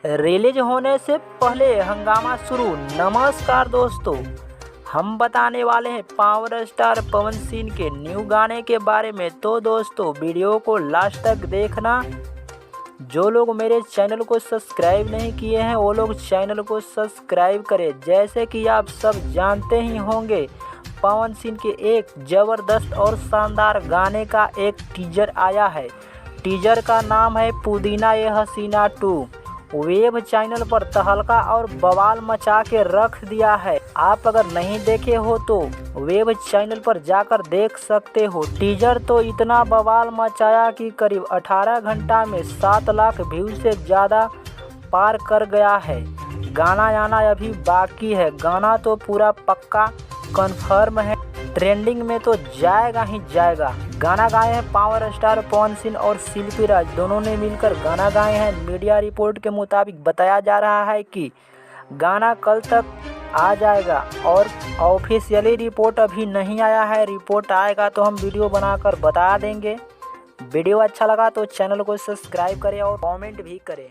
Release होने से पहले हंगामा शुरू। नमस्कार दोस्तों, हम बताने वाले हैं पावर स्टार पवन सिंह के न्यू गाने के बारे में। तो दोस्तों वीडियो को लास्ट तक देखना। जो लोग मेरे चैनल को सब्सक्राइब नहीं किए हैं वो लोग चैनल को सब्सक्राइब करें। जैसे कि आप सब जानते ही होंगे, पवन सिंह के एक ज़बरदस्त और शानदार गाने का एक टीजर आया है। टीजर का नाम है पुदीना ये हसीना 2। वेब चैनल पर तहलका और बवाल मचा के रख दिया है। आप अगर नहीं देखे हो तो वेब चैनल पर जाकर देख सकते हो। टीजर तो इतना बवाल मचाया कि करीब 18 घंटा में 7 लाख व्यू से ज़्यादा पार कर गया है। गाना आना अभी बाकी है। गाना तो पूरा पक्का कंफर्म है, ट्रेंडिंग में तो जाएगा ही जाएगा। गाना गाए हैं पावर स्टार पवन सिंह और शिल्पी राज, दोनों ने मिलकर गाना गाए हैं। मीडिया रिपोर्ट के मुताबिक बताया जा रहा है कि गाना कल तक आ जाएगा और ऑफिशियली रिपोर्ट अभी नहीं आया है। रिपोर्ट आएगा तो हम वीडियो बनाकर बता देंगे। वीडियो अच्छा लगा तो चैनल को सब्सक्राइब करें और कमेंट भी करें।